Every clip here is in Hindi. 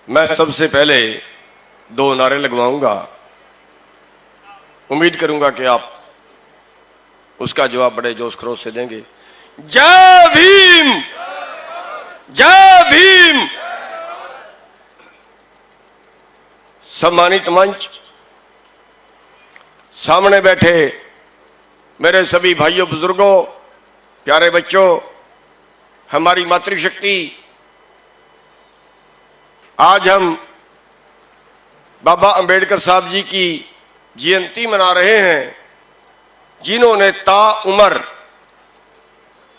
मैं सबसे पहले दो नारे लगवाऊंगा, उम्मीद करूंगा कि आप उसका जवाब बड़े जोश खरोश से देंगे। जय भीम, जय भीम। सम्मानित मंच, सामने बैठे मेरे सभी भाइयों बुजुर्गों, प्यारे बच्चों, हमारी मातृशक्ति, आज हम बाबा अंबेडकर साहब जी की जयंती मना रहे हैं, जिन्होंने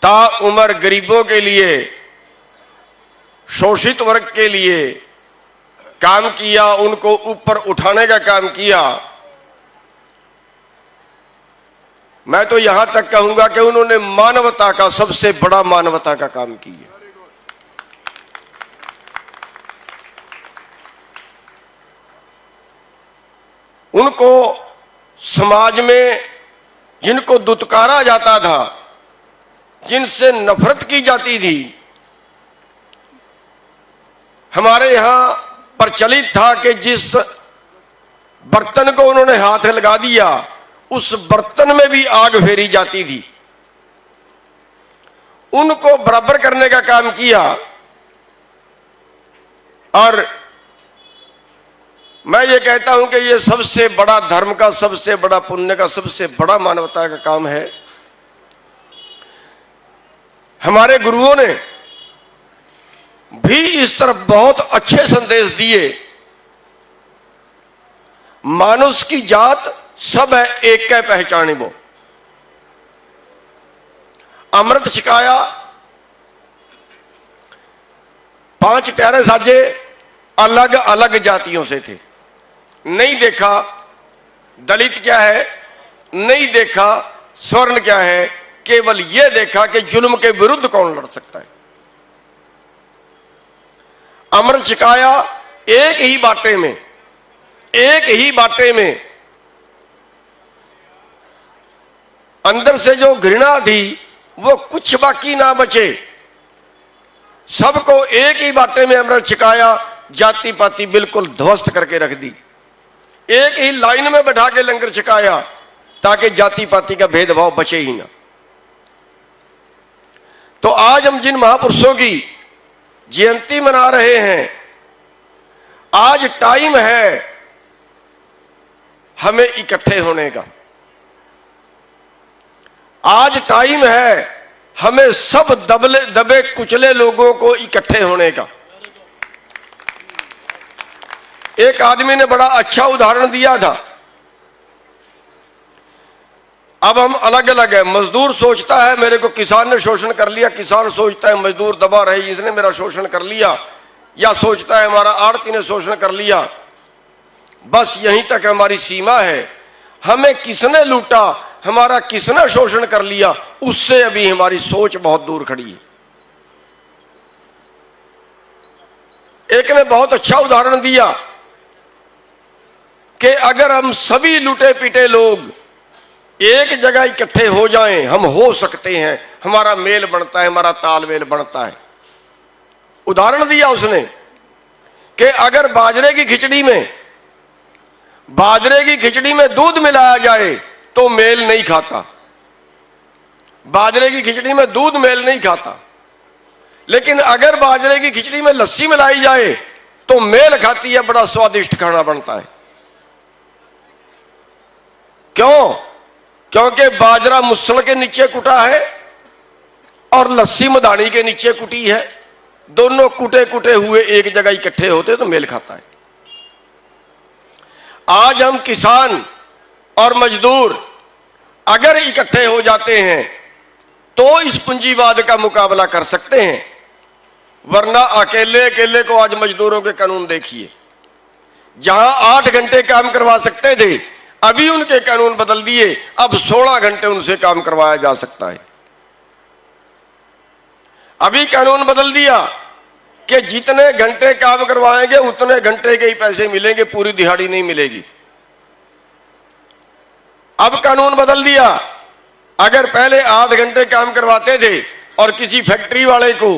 ताउम्र गरीबों के लिए, शोषित वर्ग के लिए काम किया, उनको ऊपर उठाने का काम किया। मैं तो यहां तक कहूंगा कि उन्होंने मानवता का, सबसे बड़ा मानवता का काम किया। उनको समाज में जिनको दुत्कारा जाता था, जिनसे नफरत की जाती थी, हमारे यहां प्रचलित था कि जिस बर्तन को उन्होंने हाथ लगा दिया, उस बर्तन में भी आग फेरी जाती थी। उनको बराबर करने का काम किया। और मैं ये कहता हूं कि ये सबसे बड़ा धर्म का, सबसे बड़ा पुण्य का, सबसे बड़ा मानवता का काम है। हमारे गुरुओं ने भी इस तरफ बहुत अच्छे संदेश दिए। मानुष की जात सब है, एक कै पहचानी वो। अमृत छिकाया, 5 प्यारे साजे अलग अलग जातियों से थे। नहीं देखा दलित क्या है, नहीं देखा स्वर्ण क्या है, केवल यह देखा कि जुल्म के विरुद्ध कौन लड़ सकता है। अमृत छिकाया एक ही बाटे में, एक ही बाटे में। अंदर से जो घृणा थी वो कुछ बाकी ना बचे। सबको एक ही बाटे में अमृत छिकाया, जाति पाति बिल्कुल ध्वस्त करके रख दी। एक ही लाइन में बैठा के लंगर छिकाया ताकि जाति पाति का भेदभाव बचे ही ना। तो आज हम जिन महापुरुषों की जयंती मना रहे हैं, आज टाइम है हमें इकट्ठे होने का। आज टाइम है हमें सब दबे कुचले लोगों को इकट्ठे होने का। एक आदमी ने बड़ा अच्छा उदाहरण दिया था। अब हम अलग अलग है। मजदूर सोचता है मेरे को किसान ने शोषण कर लिया, किसान सोचता है मजदूर दबा रही, इसने मेरा शोषण कर लिया, या सोचता है हमारा आड़ती ने शोषण कर लिया। बस यहीं तक हमारी सीमा है। हमें किसने लूटा, हमारा किसने शोषण कर लिया, उससे अभी हमारी सोच बहुत दूर खड़ी है। एक ने बहुत अच्छा उदाहरण दिया कि अगर हम सभी लूटे पीटे लोग एक जगह इकट्ठे हो जाएं, हम हो सकते हैं, हमारा मेल बनता है, हमारा तालमेल बनता है। उदाहरण दिया उसने कि अगर बाजरे की खिचड़ी में दूध मिलाया जाए तो मेल नहीं खाता। बाजरे की खिचड़ी में दूध मेल नहीं खाता, लेकिन अगर बाजरे की खिचड़ी में लस्सी मिलाई जाए तो मेल खाती है, बड़ा स्वादिष्ट खाना बनता है। क्यों? क्योंकि बाजरा मुसल के नीचे कुटा है और लस्सी मदानी के नीचे कुटी है। दोनों कुटे कुटे हुए एक जगह इकट्ठे होते तो मेल खाता है। आज हम किसान और मजदूर अगर इकट्ठे हो जाते हैं तो इस पूंजीवाद का मुकाबला कर सकते हैं, वरना अकेले अकेले को आज मजदूरों के कानून देखिए। जहां 8 घंटे काम करवा सकते थे, अभी उनके कानून बदल दिए, अब 16 घंटे उनसे काम करवाया जा सकता है। अभी कानून बदल दिया कि जितने घंटे काम करवाएंगे उतने घंटे के ही पैसे मिलेंगे, पूरी दिहाड़ी नहीं मिलेगी। अब कानून बदल दिया, अगर पहले 8 घंटे काम करवाते थे और किसी फैक्ट्री वाले को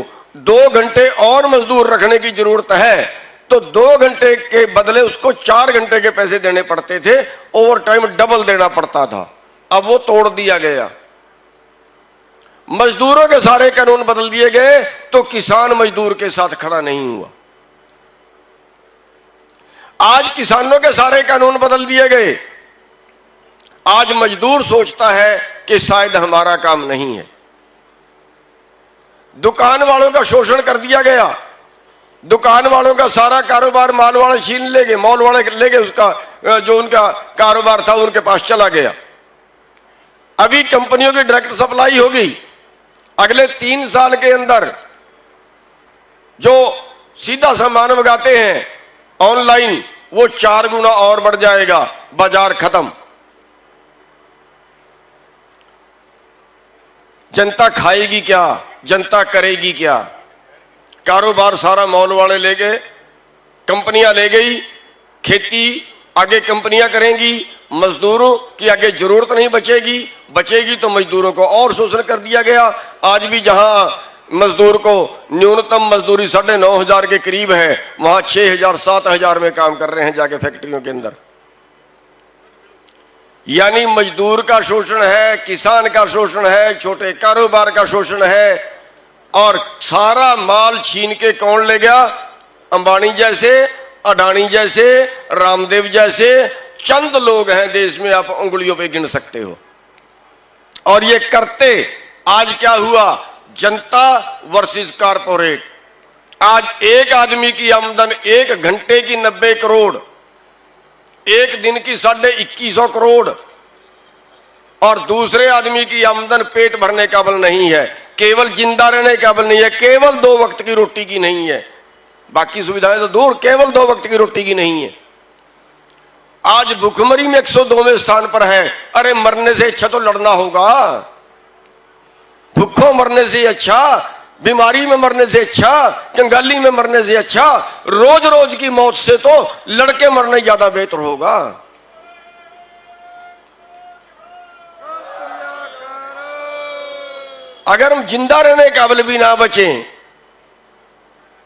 2 घंटे और मजदूर रखने की जरूरत है तो 2 घंटे के बदले उसको 4 घंटे के पैसे देने पड़ते थे, ओवर टाइम डबल देना पड़ता था। अब वो तोड़ दिया गया, मजदूरों के सारे कानून बदल दिए गए, तो किसान मजदूर के साथ खड़ा नहीं हुआ। आज किसानों के सारे कानून बदल दिए गए, आज मजदूर सोचता है कि शायद हमारा काम नहीं है। दुकान वालों का शोषण कर दिया गया, दुकान वालों का सारा कारोबार माल वाले छीन ले गए, मॉल वाले ले गए, उसका जो उनका कारोबार था उनके पास चला गया। अभी कंपनियों की डायरेक्ट सप्लाई होगी, अगले 3 साल के अंदर जो सीधा सामान मंगाते हैं ऑनलाइन, वो 4 गुना और बढ़ जाएगा, बाजार खत्म। जनता खाएगी क्या, जनता करेगी क्या? कारोबार सारा मॉल वाले ले गए, कंपनियां ले गई, खेती आगे कंपनियां करेंगी, मजदूरों की आगे जरूरत नहीं बचेगी, बचेगी तो मजदूरों को और शोषण कर दिया गया। आज भी जहां मजदूर को न्यूनतम मजदूरी 9,500 के करीब है, वहां 6,000 7,000 में काम कर रहे हैं जाके फैक्ट्रियों के अंदर। यानी मजदूर का शोषण है, किसान का शोषण है, छोटे कारोबार का शोषण है, और सारा माल छीन के कौन ले गया? अंबानी जैसे, अडानी जैसे, रामदेव जैसे चंद लोग हैं देश में, आप उंगलियों पे गिन सकते हो। और ये करते आज क्या हुआ? जनता वर्सेस कारपोरेट। आज एक आदमी की आमदन 1 घंटे की 90 करोड़, एक दिन की 2150 करोड़, और दूसरे आदमी की आमदन पेट भरने काबिल नहीं है, केवल जिंदा रहने काबिल नहीं है, केवल 2 वक्त की रोटी की नहीं है, बाकी सुविधाएं तो दूर, केवल 2 वक्त की रोटी की नहीं है। आज भुखमरी में 102वें स्थान पर है। अरे मरने से अच्छा तो लड़ना होगा, भूखों मरने से अच्छा, बीमारी में मरने से अच्छा, कंगाली में मरने से अच्छा, रोज रोज की मौत से तो लड़के मरना ज्यादा बेहतर होगा। अगर हम जिंदा रहने काबिल भी ना बचें,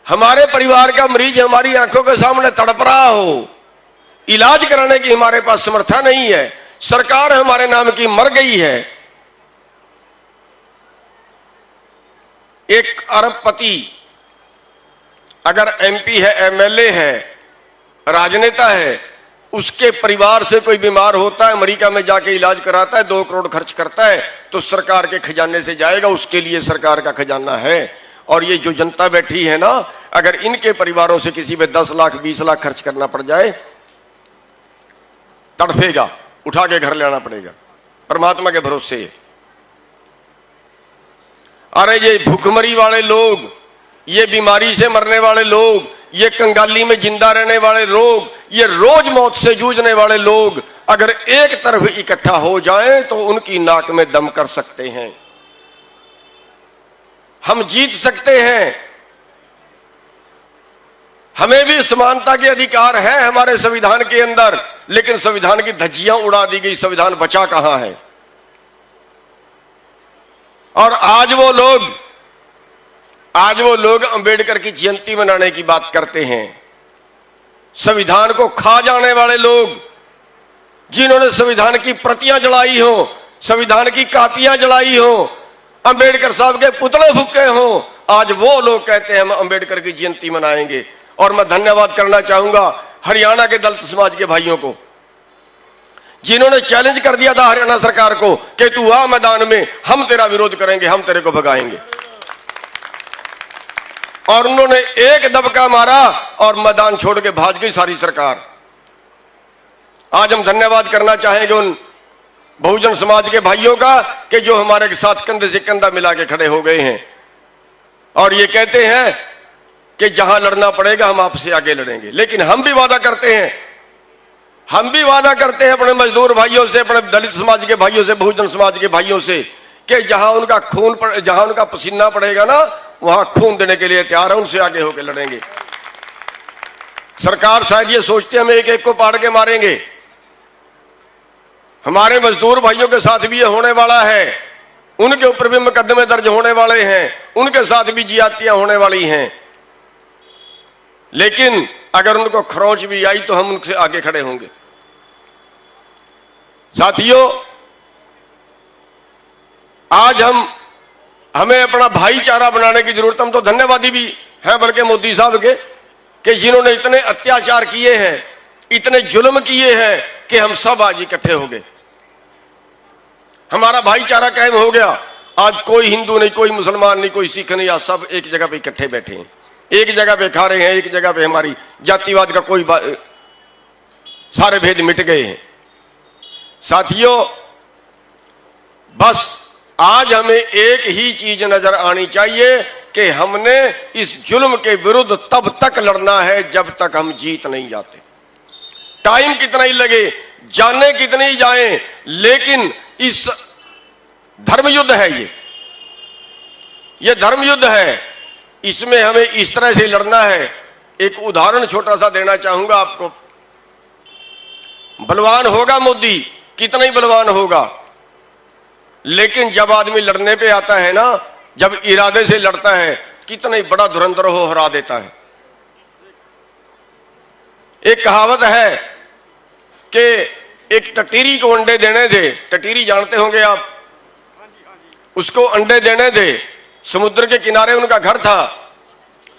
हमारे परिवार का मरीज हमारी आंखों के सामने तड़प रहा हो, इलाज कराने की हमारे पास समर्था नहीं है, सरकार हमारे नाम की मर गई है। एक अरबपति अगर एमपी है, एमएलए है, राजनेता है, उसके परिवार से कोई बीमार होता है, अमेरिका में जाके इलाज कराता है, 2 करोड़ खर्च करता है, तो सरकार के खजाने से जाएगा, उसके लिए सरकार का खजाना है। और ये जो जनता बैठी है ना, अगर इनके परिवारों से किसी पे 10 लाख 20 लाख खर्च करना पड़ जाए, तड़फेगा, उठा के घर ले आना पड़ेगा, परमात्मा के भरोसे। अरे ये भूखमरी वाले लोग, ये बीमारी से मरने वाले लोग, ये कंगाली में जिंदा रहने वाले लोग, ये रोज मौत से जूझने वाले लोग अगर एक तरफ इकट्ठा हो जाएं तो उनकी नाक में दम कर सकते हैं, हम जीत सकते हैं। हमें भी समानता के अधिकार है हमारे संविधान के अंदर, लेकिन संविधान की धज्जियां उड़ा दी गई, संविधान बचा कहां है? और आज वो लोग अंबेडकर की जयंती मनाने की बात करते हैं। संविधान को खा जाने वाले लोग, जिन्होंने संविधान की प्रतियां जलाई हो, संविधान की कापियां जलाई हो, अंबेडकर साहब के पुतले फूके हो, आज वो लोग कहते हैं हम अंबेडकर की जयंती मनाएंगे। और मैं धन्यवाद करना चाहूंगा हरियाणा के दलित समाज के भाइयों को, जिन्होंने चैलेंज कर दिया था हरियाणा सरकार को कि तू आ मैदान में, हम तेरा विरोध करेंगे, हम तेरे को भगाएंगे। और उन्होंने एक दबका मारा और मैदान छोड़ के भाग गई सारी सरकार। आज हम धन्यवाद करना चाहेंगे उन बहुजन समाज के भाइयों का कि जो हमारे साथ कंधे से कंधा मिला के खड़े हो गए हैं और ये कहते हैं कि जहां लड़ना पड़ेगा हम आपसे आगे लड़ेंगे। लेकिन हम भी वादा करते हैं, अपने मजदूर भाइयों से, अपने दलित समाज के भाइयों से, बहुजन समाज के भाइयों से कि जहां उनका पसीना पड़ेगा ना, वहां खून देने के लिए तैयार है, उनसे आगे होकर लड़ेंगे। सरकार शायद ये सोचती है हम एक एक को पाड़ के मारेंगे। हमारे मजदूर भाइयों के साथ भी ये होने वाला है, उनके ऊपर भी मुकदमे दर्ज होने वाले हैं, उनके साथ भी ज्यादतियां होने वाली हैं। लेकिन अगर उनको खरोंच भी आई तो हम उनसे आगे खड़े होंगे। साथियों, आज हमें अपना भाईचारा बनाने की जरूरत। हम तो धन्यवादी भी हैं बल्कि मोदी साहब के, कि जिन्होंने इतने अत्याचार किए हैं, इतने जुल्म किए हैं कि हम सब आज इकट्ठे हो गए, हमारा भाईचारा कायम हो गया। आज कोई हिंदू नहीं, कोई मुसलमान नहीं, कोई सिख नहीं, आज सब एक जगह पे इकट्ठे बैठे हैं, एक जगह पे खा रहे हैं, एक जगह पे हमारी जातिवाद का कोई सारे भेद मिट गए हैं। साथियों, बस आज हमें एक ही चीज नजर आनी चाहिए कि हमने इस जुल्म के विरुद्ध तब तक लड़ना है जब तक हम जीत नहीं जाते। टाइम कितना ही लगे, जाने कितने ही जाएं, लेकिन इस धर्म युद्ध है, ये धर्म युद्ध है, इसमें हमें इस तरह से लड़ना है। एक उदाहरण छोटा सा देना चाहूंगा आपको। बलवान होगा मोदी, कितना ही बलवान होगा, लेकिन जब आदमी लड़ने पे आता है ना, जब इरादे से लड़ता है, कितना ही बड़ा धुरंधर हो हरा देता है। एक कहावत है कि एक टटीरी को अंडे देने थे, टटीरी जानते होंगे आप, उसको अंडे देने थे, समुद्र के किनारे उनका घर था।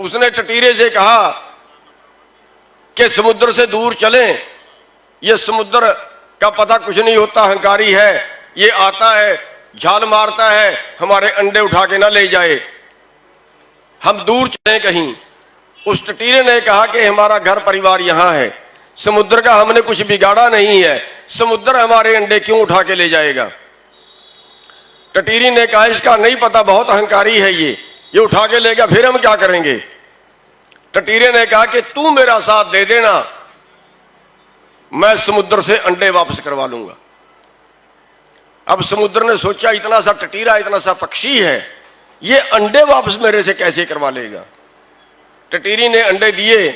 उसने टटीरे से कहा कि समुद्र से दूर चलें, ये समुद्र का पता कुछ नहीं होता, अहंकारी है, ये आता है, झाल मारता है, हमारे अंडे उठा के ना ले जाए, हम दूर चलें कहीं। उस टटीरे ने कहा कि हमारा घर परिवार यहां है, समुद्र का हमने कुछ बिगाड़ा नहीं है, समुद्र हमारे अंडे क्यों उठा के ले जाएगा। टटीरी ने कहा इसका नहीं पता, बहुत अहंकारी है, ये उठा के लेगा, फिर हम क्या करेंगे। टटीरे ने कहा कि तू मेरा साथ दे देना, मैं समुद्र से अंडे वापस करवा लूंगा। अब समुद्र ने सोचा इतना सा टटीरा, इतना सा पक्षी है, ये अंडे वापस मेरे से कैसे करवा लेगा। टटीरी ने अंडे दिए,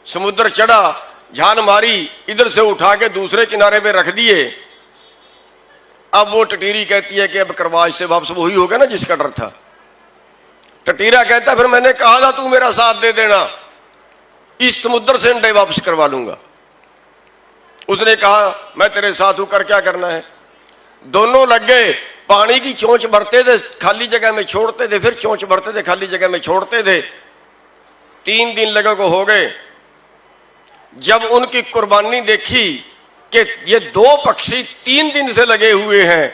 समुद्र चढ़ा, झाल मारी, इधर से उठा के दूसरे किनारे पे रख दिए। अब वो टटीरी कहती है कि अब करवा इससे वापस, वही होगा ना जिसका डर था। टटीरा कहता फिर मैंने कहा था तू मेरा साथ दे देना, इस समुद्र से अंडे वापस करवा लूंगा। उसने कहा मैं तेरे साथ हूं, कर क्या करना है। दोनों लग गए, पानी की चोंच भरते थे, खाली जगह में छोड़ते थे, फिर चोंच भरते थे, खाली जगह में छोड़ते थे। 3 दिन लगे को हो गए। जब उनकी कुर्बानी देखी कि ये 2 पक्षी 3 दिन से लगे हुए हैं,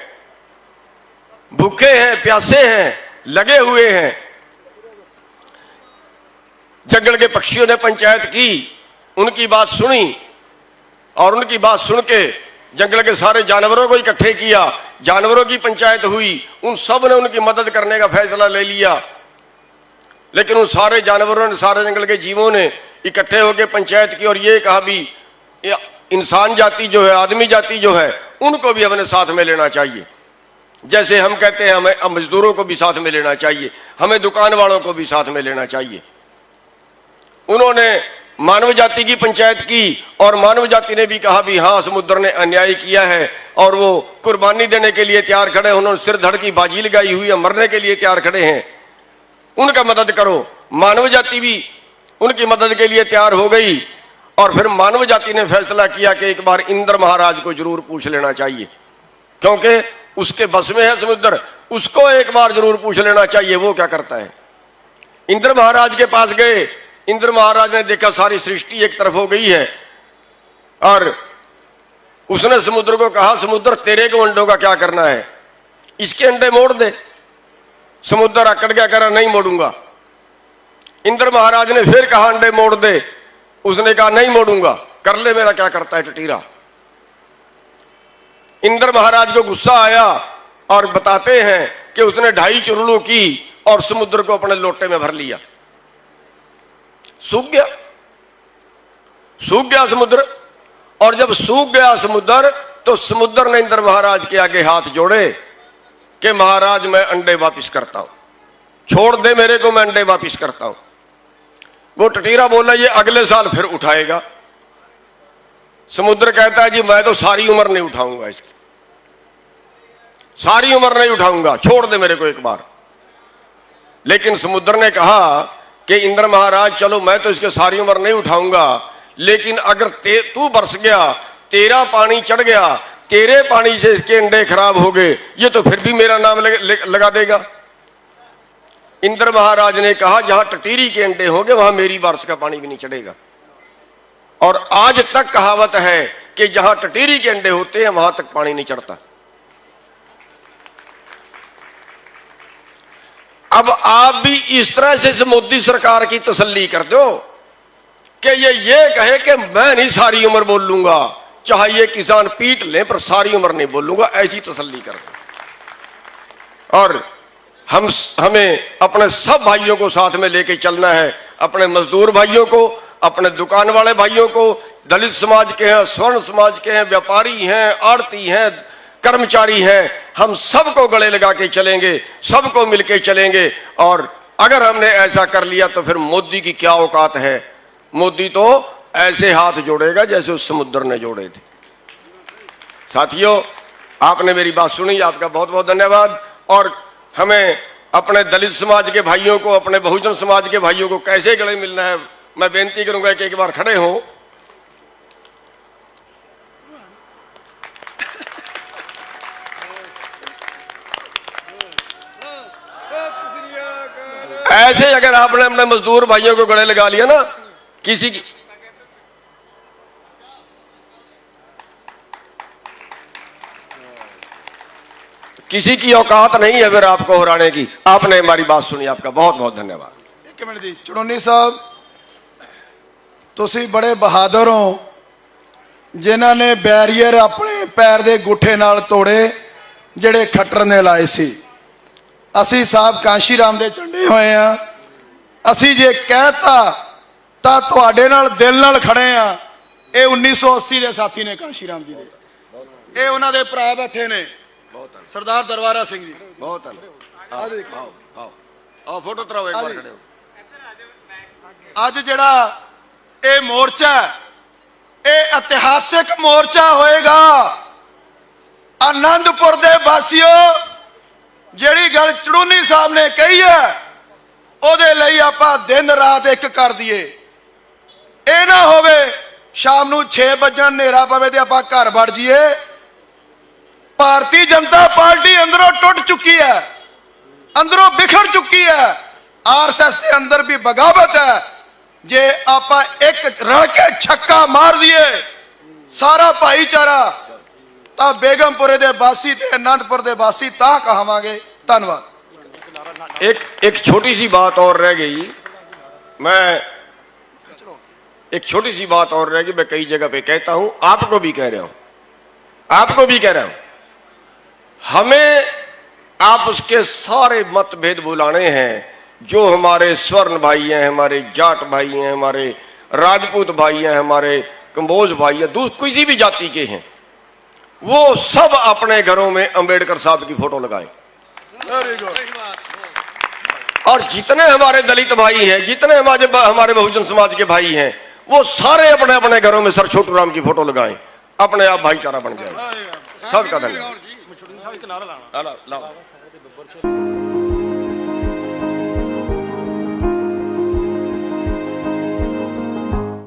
भूखे हैं, प्यासे हैं, लगे हुए हैं। जंगल के पक्षियों ने पंचायत की, उनकी बात सुनी, और उनकी बात सुन के जंगल के सारे जानवरों को इकट्ठे किया, जानवरों की पंचायत हुई, उन सब ने उनकी मदद करने का फैसला ले लिया। लेकिन उन सारे जानवरों ने, सारे जंगल के जीवों ने इकट्ठे होकर पंचायत की और ये कहा भी इंसान जाति जो है, आदमी जाति जो है, उनको भी अपने साथ में लेना चाहिए। जैसे हम कहते हैं हमें मजदूरों को भी साथ में लेना चाहिए, हमें दुकान वालों को भी साथ में लेना चाहिए। उन्होंने मानव जाति की पंचायत की और मानव जाति ने भी कहा भी हाँ समुद्र ने अन्याय किया है, और वो कुर्बानी देने के लिए तैयार खड़े, उन्होंने सिर धड़ की बाजी लगाई हुई है, मरने के लिए तैयार खड़े हैं, उनका मदद करो। मानव जाति भी उनकी मदद के लिए तैयार हो गई। और फिर मानव जाति ने फैसला किया कि एक बार इंद्र महाराज को जरूर पूछ लेना चाहिए, क्योंकि उसके बस में है समुद्र, उसको एक बार जरूर पूछ लेना चाहिए वो क्या करता है। इंद्र महाराज के पास गए। इंद्र महाराज ने देखा सारी सृष्टि एक तरफ हो गई है, और उसने समुद्र को कहा समुद्र तेरे को अंडों का क्या करना है, इसके अंडे मोड़ दे। समुद्र अकड़ गया, कह रहा नहीं मोड़ूंगा। इंद्र महाराज ने फिर कहा अंडे मोड़ दे, उसने कहा नहीं मोड़ूंगा, कर ले मेरा क्या करता है टटीरा। इंद्र महाराज को गुस्सा आया और बताते हैं कि उसने 2.5 चुरलू की और समुद्र को अपने लोटे में भर लिया। सूख गया समुद्र। और जब सूख गया समुद्र तो समुद्र ने इंद्र महाराज के आगे हाथ जोड़े कि महाराज मैं अंडे वापस करता हूं, छोड़ दे मेरे को, मैं अंडे वापस करता हूं। वो टटीरा बोला ये अगले साल फिर उठाएगा। समुद्र कहता है जी मैं तो सारी उम्र नहीं उठाऊंगा इसकी, सारी उम्र नहीं उठाऊंगा, छोड़ दे मेरे को एक बार। लेकिन समुद्र ने कहा कि इंद्र महाराज चलो मैं तो इसके सारी उम्र नहीं उठाऊंगा, लेकिन अगर तू बरस गया, तेरा पानी चढ़ गया, तेरे पानी से इसके अंडे खराब हो गए, ये तो फिर भी मेरा नाम लगा देगा। इंद्र महाराज ने कहा जहां टटीरी के अंडे होंगे वहां मेरी बारिश का पानी भी नहीं चढ़ेगा। और आज तक कहावत है कि जहां टटीरी के अंडे होते हैं वहां तक पानी नहीं चढ़ता। अब आप भी इस तरह से इस मोदी सरकार की तसल्ली कर दो कि ये कहे कि मैं नहीं सारी उम्र बोल लूंगा, चाहे ये किसान पीट लें पर सारी उम्र नहीं बोलूंगा, ऐसी तसल्ली कर दो। और हमें अपने सब भाइयों को साथ में लेके चलना है, अपने मजदूर भाइयों को, अपने दुकान वाले भाइयों को, दलित समाज के हैं, स्वर्ण समाज के हैं, व्यापारी हैं, आड़ती हैं, कर्मचारी हैं, हम सबको गले लगा के चलेंगे, सबको मिलके चलेंगे। और अगर हमने ऐसा कर लिया तो फिर मोदी की क्या औकात है। मोदी तो ऐसे हाथ जोड़ेगा जैसे उस समुद्र ने जोड़े थे। साथियों, आपने मेरी बात सुनी, आपका बहुत बहुत धन्यवाद। और हमें अपने दलित समाज के भाइयों को, अपने बहुजन समाज के भाइयों को कैसे गले मिलना है, मैं बेनती करूंगा कि एक बार खड़े हों। ऐसे अगर आपने अपने मजदूर भाइयों को गले लगा लिया ना, किसी की औकात नहीं है फिर आपको हराने की। आपने हमारी बात सुनी, आपका बहुत बहुत धन्यवाद। एक मिनट जी, चुड़ोनी साहब, तुसी बड़े बहादुर हो जिन्हां ने बैरीयर अपने पैर दे गुठे नाल तोड़े जिहड़े खट्टर ने लाए सी। असी साहब कांशी राम दे झंडे होए आ, असी जे कहता तां तुहाडे नाल दिल नाल खड़े आ। ये 1980 के साथी ने कांशी राम जी दे, ये उन्हां दे भरा बैठे ने सरदार दरबारा सिंह जी। बहुत फोटो तराओ एक बार खड़े हो। अज जिहड़ा ये मोर्चा, ये इतिहासिक मोर्चा होएगा। आनंदपुर दे वासियों, जिहड़ी गल चड़ूनी साहब ने कही है ओदे लई आपां दिन रात एक कर दिए। ये ना होवे शाम नूं 6 बजे नेरा पवे ते आपां घर वड़ जाइए। भारतीय जनता पार्टी अंदरों टुट चुकी है, अंदरों बिखर चुकी है। आरएसएस के अंदर भी बगावत है। जे आपां एक रल के छक्का मार दिए सारा भाईचारा, तां बेगमपुरे दे वासी ते आनंदपुर दे वासी तां कहावांगे। धन्यवाद। एक छोटी सी बात और रह गई, एक छोटी सी बात और रह गई। मैं कई जगह पे कहता हूं, आपको भी कह रहा हूं, आपको भी कह रहा हूं, हमें आप उसके सारे मतभेद बुलाने हैं। जो हमारे स्वर्ण भाई हैं, हमारे जाट भाई हैं, हमारे राजपूत भाई हैं, हमारे कंबोज भाई हैं, किसी भी जाति के हैं, वो सब अपने घरों में अंबेडकर साहब की फोटो लगाएं। और जितने हमारे दलित भाई हैं, जितने हमारे बहुजन समाज के भाई हैं, वो सारे अपने अपने घरों में सर छोटू राम की फोटो लगाएं। अपने आप भाईचारा बन जाए। सबका धन्यवाद।